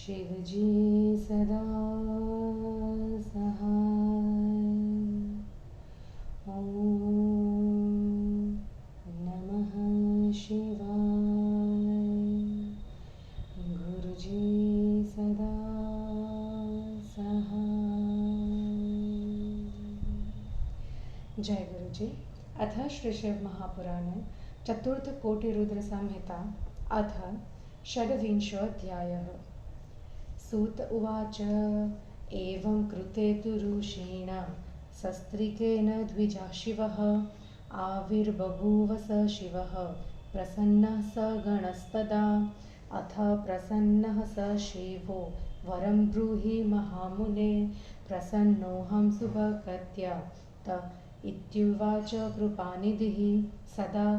शिवजी सदा सहाय। ॐ नमः शिवाय। गुरुजी सदा सहाय। जय गुरुजी। अथ श्री शिव महापुराण चतुर्थ कोटि रुद्र संहिता अथ षड्विंशोऽध्यायः। सूत उवाच एवं कृते तु ऋषीणा सस्त्रीकेन द्विजा शिवः आविर्बभूव स शिवः प्रसन्नः स गणस्तदा। अथ प्रसन्नः स शिवो वरं ब्रूहि महामुने प्रसन्नोऽहं सुभक्त्या त इत्युवाच कृपानिधिः। सदा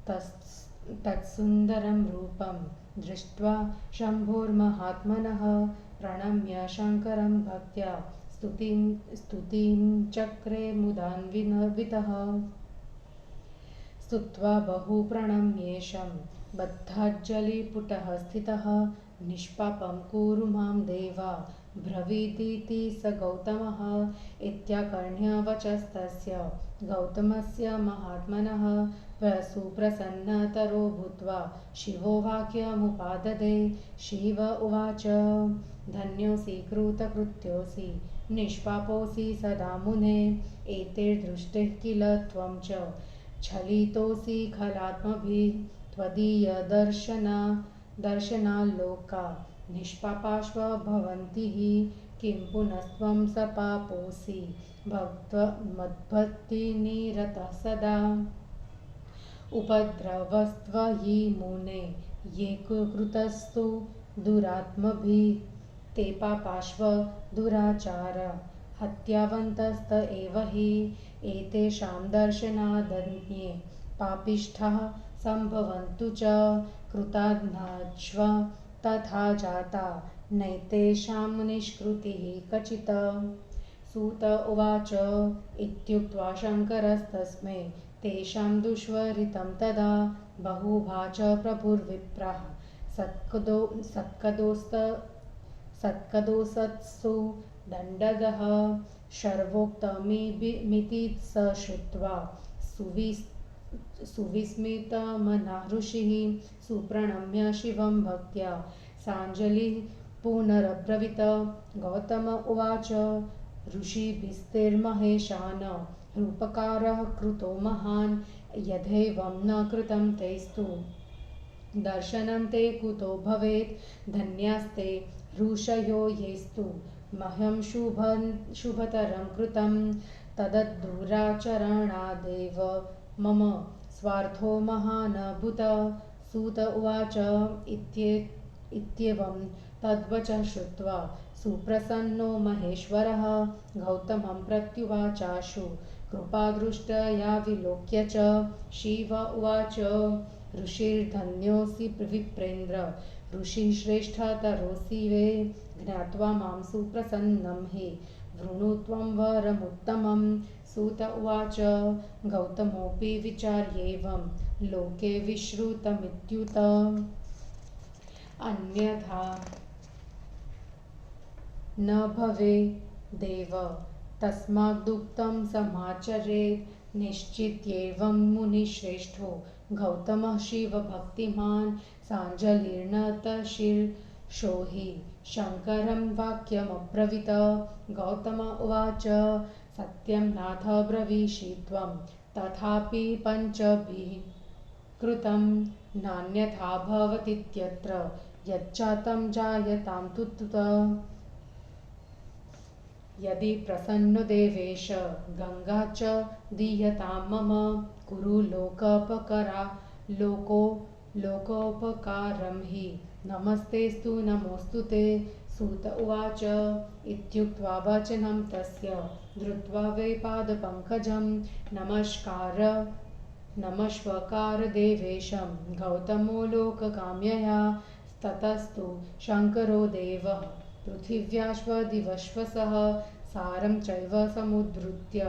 तत्सुन्दरं रूपं दृष्ट्वा शम्भोर्महात्मनः प्रणम्य शङ्करं भक्त्या स्तुतिं चक्रे मुदान्वितः। स्तुत्वा बहु प्रणम्येशं बद्धाञ्जलिपुटः स्थितः। निष्पापं कुरु मां देवा ब्रवीदिति स गौतमः। इत्याकर्ण्य वचस्तस्य गौतमस्य महात्मनः सुप्रसन्नतरो भूत्वा शिवो वाक्यमुपाददे। शिव उवाच धन्योऽसि कृतकृत्योऽसि निष्पापोऽसि सदा मुने। एतैर्दृष्टिः किल त्वं च छलितोऽसि खलात्मभिः। त्वदीयदर्शनाल्लोका निष्पापाश्व भवन्ति हि। किं पुनस्त्वं सपापोऽसि मद्भक्तिनिरतः सदा। उपद्रवस्त्व हि मुने ये कृतस्तु दुरात्मभिः। ते पापाश्व दुराचार हत्यावन्तस्त एव हि। एतेषां दर्शनादन्ये पापिष्ठाः सम्भवन्तु च कृताध्नाश्व तथा जाता नैतेषां निष्कृतिः कचित्। सूत उवाच इत्युक्त्वा शङ्करस्तस्मै तेषां दुष्वरितं तदा बहुभाच प्रभुर्विप्राः सत्कदोस्तत्सु दण्डगः। शर्वोक्तमिति स श्रुत्वा सुविस्मितमनः ऋषिः सुप्रणम्य शिवं भक्त्या साञ्जलिः पुनरब्रवीत्। गौतम उवाच ऋषिभिस्तेर्महेशान् रूपकारः कृतो महान्। यथैवं न कृतं तैस्तु दर्शनं ते कुतो भवेत्। धन्यास्ते ऋषयो येस्तु मह्यं शुभतरं कृतं तदद्दुराचरणादेव मम स्वार्थो महान् भूत्। सूत उवाच इत्येवं तद्वचः श्रुत्वा सुप्रसन्नो महेश्वरः गौतमं प्रत्युवाचाशु कृपादृष्ट्या विलोक्य च। शिव उवाच ऋषिर्धन्योऽसि विप्रेन्द्र ऋषिश्रेष्ठतरोऽसि वे। ज्ञात्वा मां सुप्रसन्नं हि वृणु त्वं वरमुत्तमम्। सूत उवाच गौतमोऽपि विचार्येवं लोके विश्रुतमित्युत। अन्यथा न भवेदेव तस्मादुक्तं समाचरेत्। निश्चित्येवं मुनिश्रेष्ठो गौतमः शिवभक्तिमान् साञ्जलिर्नतशिर्षो हि शङ्करं वाक्यमब्रवीत्। गौतम उवाच सत्यं नाथ ब्रवीषि त्वं तथापि पञ्चभिः कृतं नान्यथा भवतीत्यत्र यच्चातं जायतां तुत। यदि प्रसन्नो देवेश गङ्गा च दीयतां मम कुरु लोकोपकारं हि नमस्तेस्तु नमोऽस्तु ते। सूत उवाच इत्युक्त्वा वचनं तस्य धृत्वा वै पादपङ्कजं नमस्कार देवेशं गौतमो लोककाम्यया। ततस्तु शङ्करो देवः पृथिव्याश्वदिवश्वसः सारं चैव समुद्धृत्य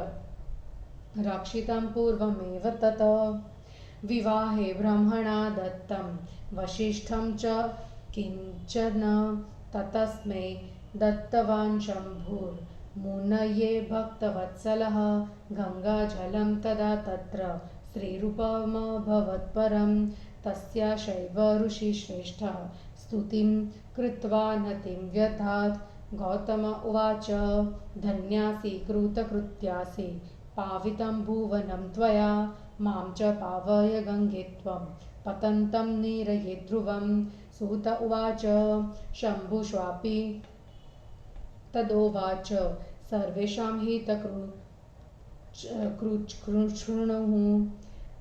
रक्षितं पूर्वमेव तत्। विवाहे ब्रह्मणा दत्तं वसिष्ठं च किञ्चन ततस्मै दत्तवान् शम्भुर्मुनये भक्तवत्सलः। गङ्गाजलं तदा तत्र श्रीरूपमभवत्परं। तस्याशैव ऋषिश्रेष्ठः स्तुतिं कृत्वा नतिं व्यधात्। गौतम उवाच धन्यासि कृतकृत्यासि पावितं भुवनं त्वया। मां च पावय गङ्गे त्वं पतन्तं नीरये ध्रुवं। सूत उवाच शम्भुष्वापि तदोवाच सर्वेषां हितकृच्छृणुः।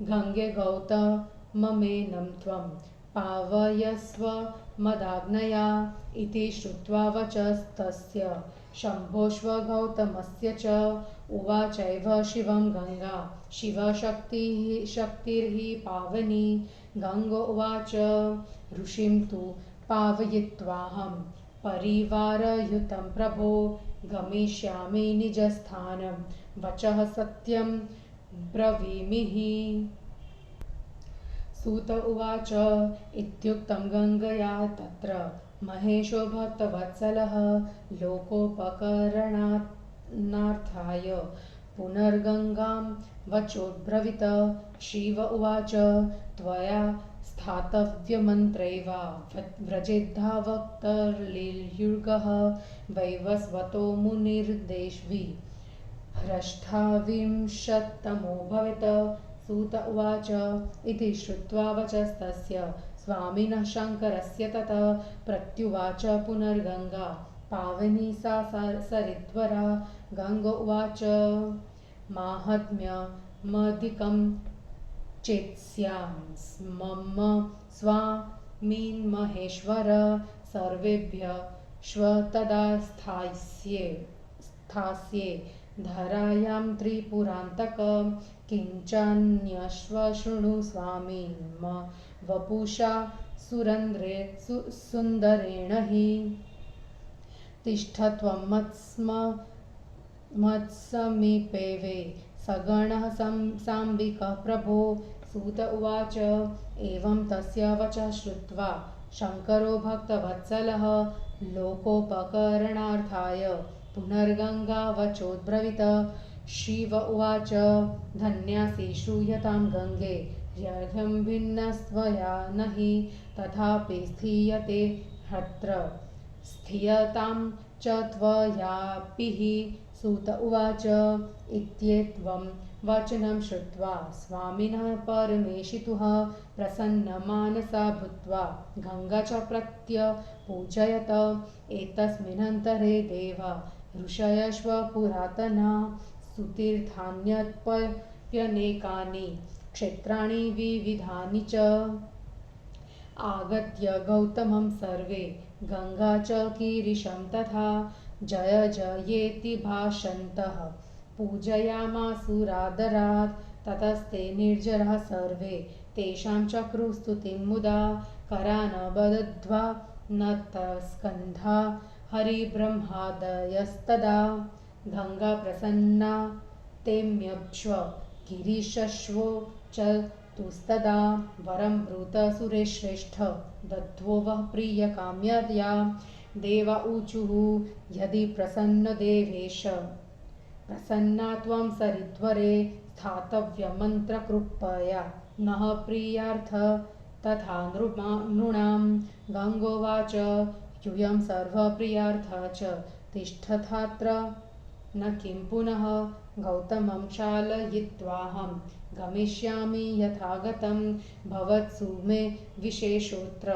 गङ्गे गौतममेनं त्वं पावयस्व मदाज्ञया। इति श्रुत्वा वचस्तस्य शम्भोश्व गौतमस्य च। उवाचैव शिवं गङ्गा शिवशक्तिर्हि पावनी। गङ्गो उवाच ऋषिं तु पावयित्वाहं परिवारयुतं प्रभो। गमिष्यामि निजस्थानं वचः सत्यं ब्रवीमिः। सूत उवाच इत्युक्तं गङ्गया तत्र महेशो भक्तवत्सलः। लोकोपकरणार्थाय पुनर्गङ्गां वचोद्ब्रवीत। शिव उवाच त्वया स्थातव्यमन्त्रैव व्रजेद्धावक्तर्लियुगः। वैवस्वतो मुनिर्देशवी ह्रष्टाविंशत्तमो भवेत्। सूत उवाच इति श्रुत्वा वचस्तस्य स्वामिनः शङ्करस्य ततः प्रत्युवाच पुनर्गङ्गा पावनी सा सरिद्वरा। गङ्गो उवाच माहात्म्यमधिकं चेत्स्यां मम स्वामिन्महेश्वर। सर्वेभ्यश्व तदा स्थास्ये धरायां त्रिपुरान्तक। किञ्चान्यश्व शृणु स्वामिन् वपुषा सुन्दरेण हि। तिष्ठ त्वं मत्समीपे वे सगणः साम्बिकः प्रभो। सूत उवाच एवं तस्य वचः श्रुत्वा शङ्करो भक्तवत्सलः लोकोपकरणार्थाय पुनर्गङ्गा वचोद्ब्रवीत। शिव उवाच धन्यासि श्रूयतां गङ्गे ह्यर्घ्यं भिन्नस्त्वया नहि। तथापि स्थीयते ह्यत्र स्थीयतां च त्वयापिः। सूत उवाच इत्येवं वचनं श्रुत्वा स्वामिनः परमेशितुः प्रसन्नमानसा भूत्वा गङ्गा च प्रत्यपूजयत। एतस्मिन्नन्तरे देवा ऋषयश्व पुरातना सुतीर्थान्यप्यनेकानि क्षेत्राणि विविधानि च। आगत्य गौतमं सर्वे गङ्गा च कीरिशं तथा जय जयेति भाषन्तः पूजयामासुरादरात्। ततस्ते निर्जराः सर्वे तेषां चक्रुस्तुतिं मुदा। करान् बद्ध्वा नतस्कन्धा हरिब्रह्मादयस्तदा। गङ्गा प्रसन्ना तेम्यश्व गिरिशश्वो च तुस्तदा। वरं ब्रूत सुरेश्रेष्ठ दद्ध्वो वः प्रियकाम्यया। देवा ऊचुः यदि प्रसन्न देवेश प्रसन्ना त्वं सरिद्वरे। स्थातव्यमन्त्रकृपया नः प्रियार्थ तथा नृणां। गङ्गोवाच यूयं सर्वप्रियार्थः च तिष्ठथात्र न किं पुनः। गौतमं शालयित्वाहं गमिष्यामि यथागतं। भवत्सु मे विशेषोऽत्र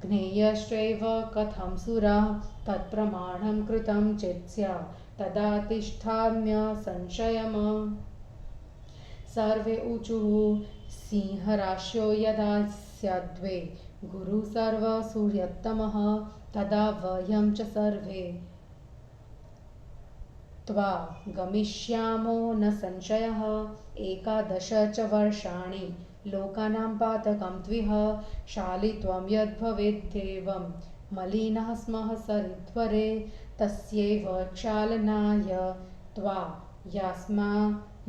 ज्ञेयश्चैव कथं सुराः। तत्प्रमाणं कृतं चेत्स्यात् तदा तिष्ठाम्यसंशयम्। सर्वे ऊचुः सिंहराशो यदा स्याद्वे गुरुः सर्वसूर्योत्तमः। तदा वयं च सर्वे त्वा गमिष्यामो न संशयः। 11 च वर्षाणि लोकानां पातकं त्विह। शालित्वं यद्भवेद्देवं मलिनः स्मः सरिद्वरे। तस्यैव क्षालनाय त्वा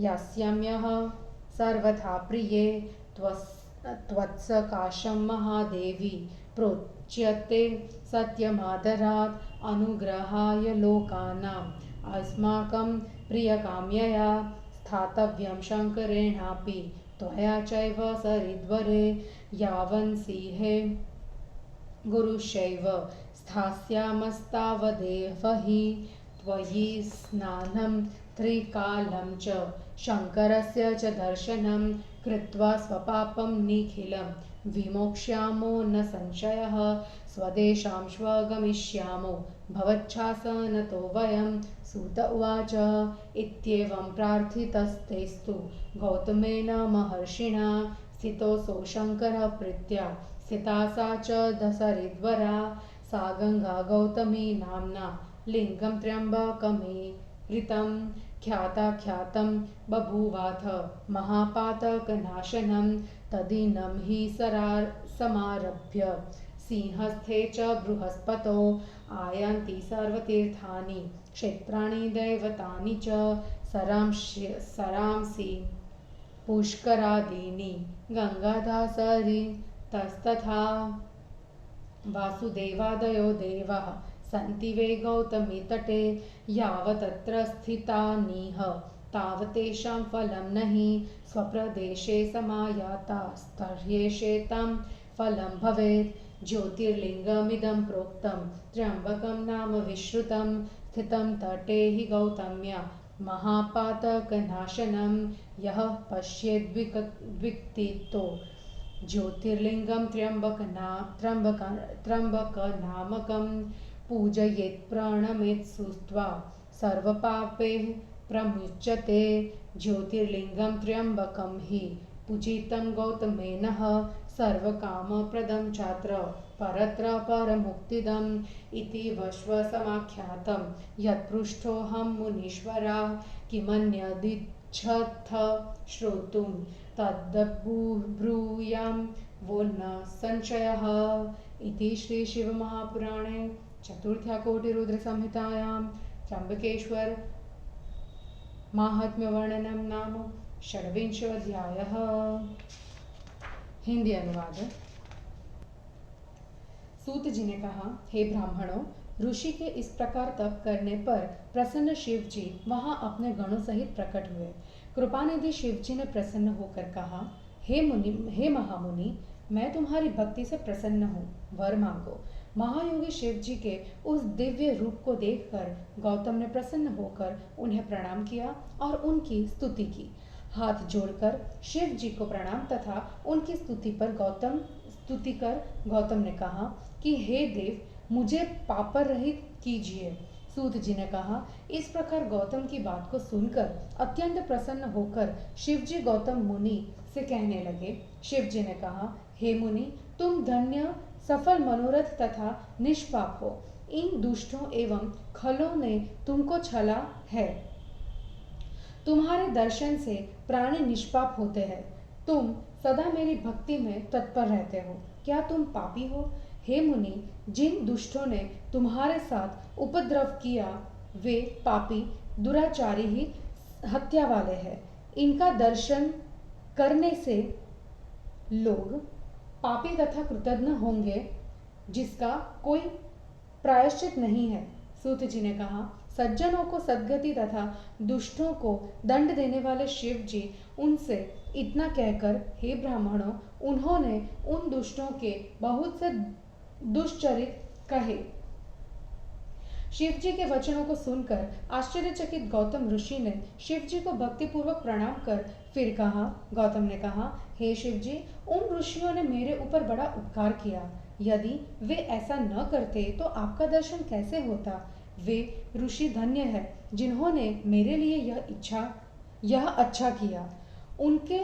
यास्याम्यः सर्वथा प्रिये। त्वत्सकाशं महादेवी प्रोच्यते सत्यमादरात् अनुग्रहाय लोकानाम् अस्माकं प्रियकाम्यया स्थातव्यं शङ्करेणापि त्वया चैव सरिद्वरे यावन्सिंहे गुरुशैव स्थास्यामस्तावदेव हि त्वयि स्नानं त्रिकालं च शङ्करस्य च दर्शनं कृत्वा स्वपापं निखिलं विमोक्ष्यामो न संशयः स्वदेशां श्वगमिष्यामो भवच्छासनतो वयं सूत उवाच इत्येवं प्रार्थितस्तेस्तु गौतमेन महर्षिणा स्थितोऽसौ शङ्करः प्रीत्या स्थिता सा च दशरिद्वरा सा गङ्गा गौतमी नाम्ना लिङ्गं त्र्यम्बकमेरितं ख्याताख्यातं बभूवाथ महापातकनाशनं तदिनं हि समारभ्य सिंहस्थे च बृहस्पतो आयान्ति सर्वतीर्थानि क्षेत्राणि दैवतानि च सरांसि पुष्करादीनि गङ्गादासरितस्तथा वासुदेवादयो देवाः सन्ति वै गौतमी तटे यावतत्र स्थितानिह तावतेषां फलं नहि स्वप्रदेशे समायातास्तर्ह्येषेतां फलं भवेत् ज्योतिर्लिङ्गमिदं प्रोक्तं त्र्यम्बकं नाम विश्रुतं स्थितं तटे हि गौतम्या महापातकनाशनं यः पश्येद्विक्थितो ज्योतिर्लिङ्गं त्र्यम्बकनामकं पूजयेत् प्रणमेत् सुस्त्वा सर्वपापैः प्रमुच्यते ज्योतिर्लिङ्गं त्र्यम्बकं हि पूजितं गौतमेनः सर्वकामप्रदं चात्र परत्र परमुक्तिदम् इति वश्वसमाख्यातं यत्पृष्ठोऽहं मुनीश्वराः किमन्यदिच्छथ श्रोतुं तद्ब्रूयां वो न संशयः। इति श्री शिवमहापुराणे चतुर्थ्या कोटिरुद्रसंहितायां त्र्यम्बकेश्वर माहात्म्यवर्णनं नाम षड्विंशोऽध्यायः। हिंदी अनुवाद। सूत जी ने कहा, हे ब्राह्मणों, ऋषि के इस प्रकार तप करने पर प्रसन्न शिव जी वहां अपने गणों सहित प्रकट हुए। कृपानिधि शिव जी ने प्रसन्न होकर कहा, हे महामुनि, मैं तुम्हारी भक्ति से प्रसन्न हूँ, वर मांगो। महायोगी शिव जी के उस दिव्य रूप को देखकर गौतम ने प्रसन्न होकर उन्हें प्रणाम किया और उनकी स्तुति की। हाथ जोड़कर शिव जी को प्रणाम तथा उनकी स्तुति कर गौतम ने कहा कि हे देव, मुझे पापर रहित कीजिए। सूत जी ने कहा, इस प्रकार गौतम की बात को सुनकर अत्यंत प्रसन्न होकर शिव जी गौतम मुनि से कहने लगे। शिव जी ने कहा, हे मुनि, तुम धन्य, सफल मनोरथ तथा निष्पाप हो। इन दुष्टों एवं खलों ने तुमको छला है। तुम्हारे दर्शन से प्राणी निष्पाप होते हैं। तुम सदा मेरी भक्ति में तत्पर रहते हो। क्या तुम पापी हो? हे मुनि, जिन दुष्टों ने तुम्हारे साथ उपद्रव किया वे पापी, दुराचारी ही हत्या वाले हैं। इनका दर्शन करने से लोग पापी तथा कृतज्ञ होंगे, जिसका कोई प्रायश्चित नहीं है। सूत जी ने कहा, सज्जनों को सद्गति तथा दुष्टों को दंड देने वाले शिव जी उनसे इतना कहकर, हे ब्राह्मणों, उन्होंने उन दुष्टों के बहुत से दुष्चरित कहे। शिव जी के वचनों को सुनकर आश्चर्यचकित गौतम ऋषि ने शिव जी को भक्तिपूर्वक प्रणाम कर फिर कहा। गौतम ने कहा, हे शिव जी, उन ऋषियों ने मेरे ऊपर बड़ा उपकार किया। यदि वे ऐसा न करते तो आपका दर्शन कैसे होता? वे ऋषि धन्य है जिन्होंने मेरे लिए यह अच्छा किया। उनके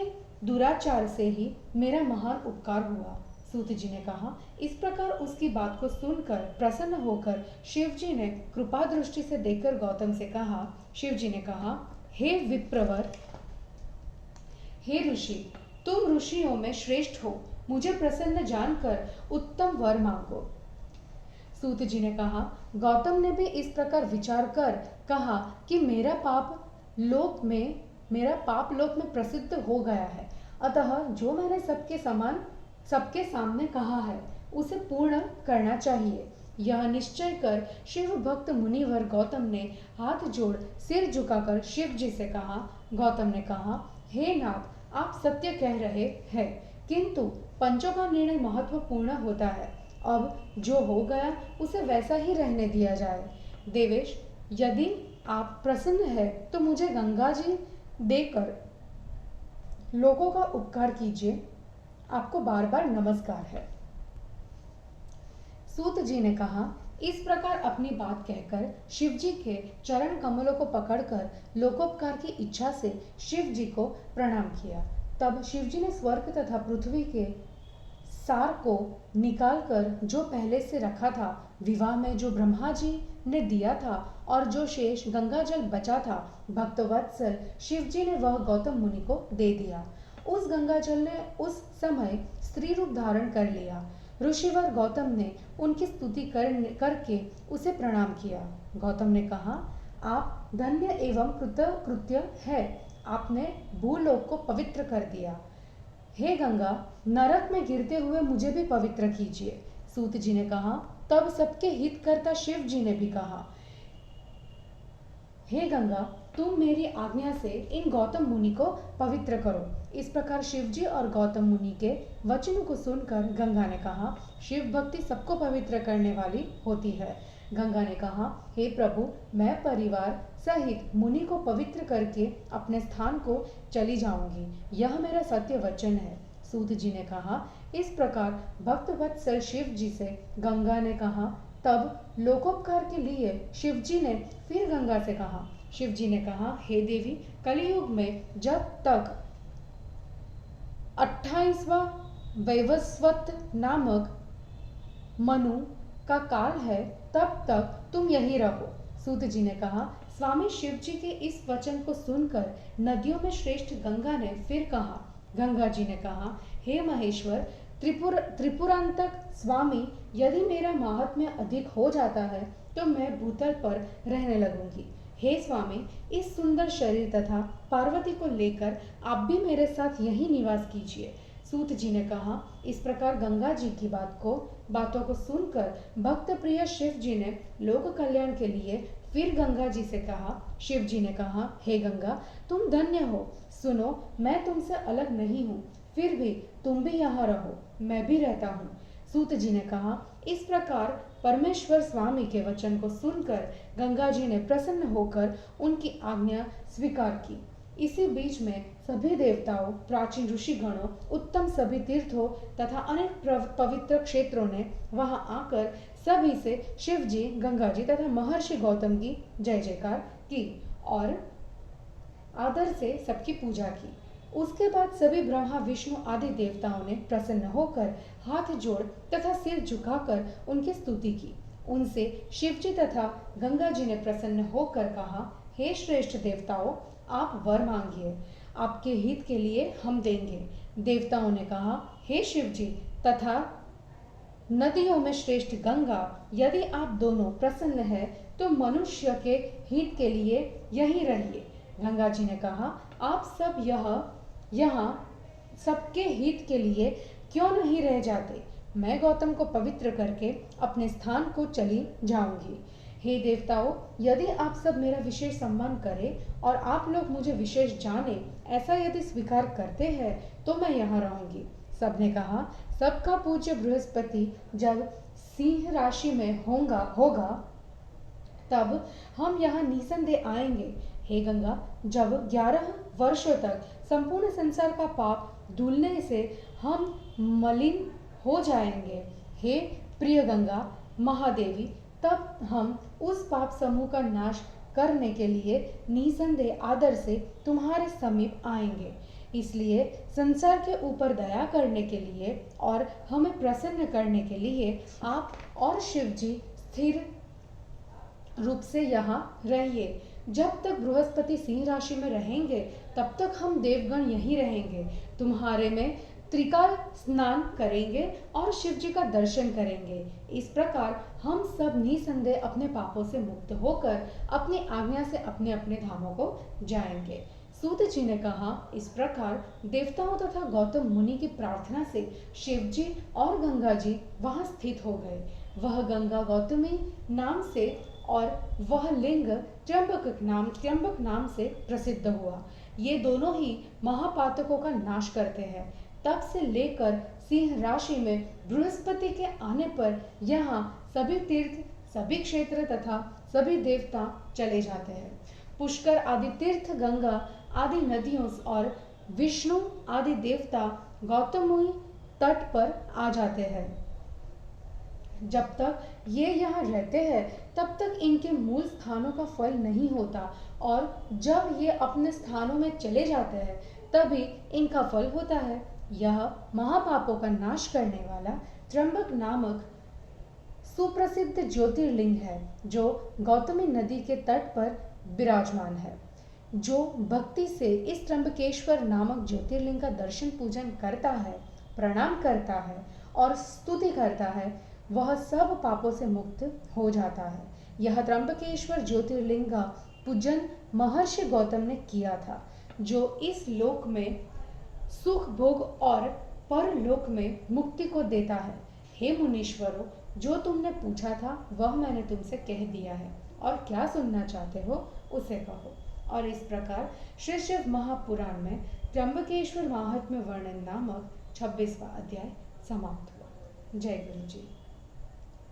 दुराचार से ही मेरा महान उपकार हुआ। सूत जी ने कहा, इस प्रकार उसकी बात को सुनकर प्रसन्न होकर शिव जी ने कृपा दृष्टि से देखकर गौतम से कहा। शिव जी ने कहा, हे विप्रवर, हे ऋषि, तुम ऋषियों में श्रेष्ठ हो। मुझे प्रसन्न जानकर उत्तम वर मांगो। सूत जी ने कहा, गौतम ने भी इस प्रकार विचार कर कहा कि मेरा पाप लोक में प्रसिद्ध हो गया है। अतः जो मैंने सबके सामने कहा है उसे पूर्ण करना चाहिए। यह निश्चय कर शिव भक्त मुनिवर गौतम ने हाथ जोड़ सिर झुकाकर शिव जी से कहा। गौतम ने कहा, हे नाथ, आप सत्य कह रहे हैं, किंतु पंचों का निर्णय महत्वपूर्ण होता है। अब जो हो गया उसे वैसा ही रहने दिया जाए। देवेश, यदि आप प्रसन्न हैं तो मुझे गंगा जी देकर लोगों का उपकार कीजिए। आपको बार बार नमस्कार है। सूत जी ने कहा। इस प्रकार अपनी बात कहकर शिव जी के चरण कमलों को पकड़कर लोकोपकार की इच्छा से शिव जी को प्रणाम किया। तब शिव जी ने स्वर्ग तथा पृथ्वी के सार को निकालकर जो पहले से रखा था, विवाह में जो ब्रह्मा जी ने दिया था और जो शेष गंगा जल बचा था, भक्तवत्सल शिव जी ने वह गौतम मुनि को दे दिया। उस गंगा जल ने उस समय स्त्री रूप धारण कर लिया। ऋषिवर गौतम ने उनकी स्तुति करके उसे प्रणाम किया। गौतम ने कहा, आप धन्य एवं कृतकृत्य है, आपने भूलोक को पवित्र कर दिया। हे गंगा, नरक में गिरते हुए मुझे भी पवित्र कीजिए। सूत जी ने कहा। तब सबके हितकर्ता शिव जी ने भी कहा, हे गंगा, तुम मेरी आज्ञा से इन गौतम मुनि को पवित्र करो। इस प्रकार शिव जी और गौतम मुनि के वचनों को सुनकर गंगा ने कहा, शिव भक्ति सबको पवित्र करने वाली होती है। गंगा ने कहा, हे प्रभु, मैं परिवार सहित मुनि को पवित्र करके अपने स्थान को चली जाऊंगी। यह मेरा सत्य वचन है। सूत जी ने कहा। इस प्रकार भक्तवत्सल शिव जी से गंगा ने कहा। तब लोकोपकार के लिए शिव जी ने फिर गंगा से कहा। शिव जी ने कहा, हे देवी, कलियुग में जब तक 28वां वैवस्वत नामक मनु का काल है, तब तक तुम यही रहो। सूत जी ने कहा। स्वामी शिव जी के इस वचन को सुनकर नदियों में श्रेष्ठ गंगा ने फिर कहा। गंगा जी ने कहा, हे महेश्वर, त्रिपुरांतक स्वामी, यदि मेरा महात्म्य अधिक हो जाता है तो मैं भूतल पर रहने लगूंगी। हे स्वामी, इस सुंदर शरीर तथा पार्वती को लेकर आप भी मेरे साथ यही निवास कीजिए। सूत जी ने कहा। इस प्रकार गंगा जी की बातों को सुनकर भक्त प्रिय शिव जी ने लोक कल्याण के लिए फिर गंगा जी से कहा। शिव जी ने कहा, हे गंगा, तुम धन्य हो। सुनो, मैं तुमसे अलग नहीं हूँ, फिर भी तुम भी यहाँ रहो, मैं भी रहता हूँ। सूत जी ने कहा। इस प्रकार परमेश्वर स्वामी के वचन को सुनकर गंगा जी ने प्रसन्न होकर उनकी आज्ञा स्वीकार की। इसी बीच में सभी देवताओं, प्राचीन ऋषिगणों, उत्तम सभी तीर्थों तथा अनेक पवित्र क्षेत्रों ने वहां आकर सभी से शिव जी, गंगा जी तथा महर्षि गौतम की जय जयकार की और आदर से सबकी पूजा की। उसके बाद सभी ब्रह्मा, विष्णु आदि देवताओं ने प्रसन्न होकर हाथ जोड़ तथा सिर झुकाकर उनकी स्तुति की। उनसे शिवजी तथा गंगा जी ने प्रसन्न होकर कहा, हे श्रेष्ठ देवताओं, आप वर मांगिए, आपके हित के लिए हम देंगे। देवताओं ने कहा, हे शिवजी तथा नदियों में श्रेष्ठ गंगा, यदि आप दोनों प्रसन्न हैं तो मनुष्य के हित के लिए यहीं रहिए। गंगा जी ने कहा, आप सब यहाँ सबके हित के लिए क्यों नहीं रह जाते? मैं गौतम को पवित्र करके अपने स्थान को चली जाऊंगी। हे देवताओं, यदि आप सब मेरा विशेष सम्मान करें और आप लोग मुझे विशेष जाने, ऐसा यदि स्वीकार करते हैं तो मैं यहाँ रहूंगी। सबने कहा, सबका पूज्य बृहस्पति जब सिंह राशि में होगा तब हम यहाँ निसंदेह आएंगे। हे गंगा, जब 11 वर्षों तक संपूर्ण संसार का पाप धुलने से हम मलिन हो जाएंगे, हे प्रिय गंगा महादेवी, तब हम उस पाप समूह का नाश करने के लिए निसंदेह आदर से तुम्हारे समीप आएंगे। इसलिए संसार के ऊपर दया करने के लिए और हमें प्रसन्न करने के लिए आप और शिव जी स्थिर रूप से यहाँ रहिए। जब तक बृहस्पति सिंह राशि में रहेंगे तब तक हम देवगण यहीं रहेंगे, तुम्हारे में त्रिकाल स्नान करेंगे और शिव जी का दर्शन करेंगे। इस प्रकार हम सब निसंदेह अपने पापों से मुक्त होकर अपनी आज्ञा से अपने अपने धामों को जाएंगे। सूत जी ने कहा, इस प्रकार देवताओं तथा गौतम मुनि की प्रार्थना से शिव जी और गंगा जी वहां स्थित हो गए। वह गंगा गौतमी नाम से और वह लिंग त्र्यंबक नाम से प्रसिद्ध हुआ। ये दोनों ही महापातकों का नाश करते हैं। तब से लेकर सिंह राशि में बृहस्पति के आने पर यहाँ सभी तीर्थ, सभी क्षेत्र तथा सभी देवता चले जाते हैं। पुष्कर आदि तीर्थ, गंगा आदि नदियों और विष्णु आदि देवता गौतमी तट पर आ जाते हैं। जब तक ये यहाँ रहते हैं तब तक इनके मूल स्थानों का फल नहीं होता, और जब ये अपने स्थानों में चले जाते हैं तभी इनका फल होता है। यह महापापों का नाश करने वाला त्र्यंबक नामक सुप्रसिद्ध ज्योतिर्लिंग है, जो गौतमी नदी के तट पर विराजमान है। जो भक्ति से इस त्र्यंबकेश्वर नामक ज्योतिर्लिंग का दर्शन पूजन करता है, प्रणाम करता है और स्तुति करता है, वह सब पापों से मुक्त हो जाता है। यह त्र्यंबकेश्वर ज्योतिर्लिंग का पूजन महर्षि गौतम ने किया था, जो इस लोक में सुख भोग और परलोक में मुक्ति को देता है। हे मुनीश्वरों, जो तुमने पूछा था वह मैंने तुमसे कह दिया है, और क्या सुनना चाहते हो उसे कहो। और इस प्रकार श्री शिव महापुराण में त्र्यंबकेश्वर महात्म्य वर्णन नामक 26वां अध्याय समाप्त हुआ। जय गुरु जी।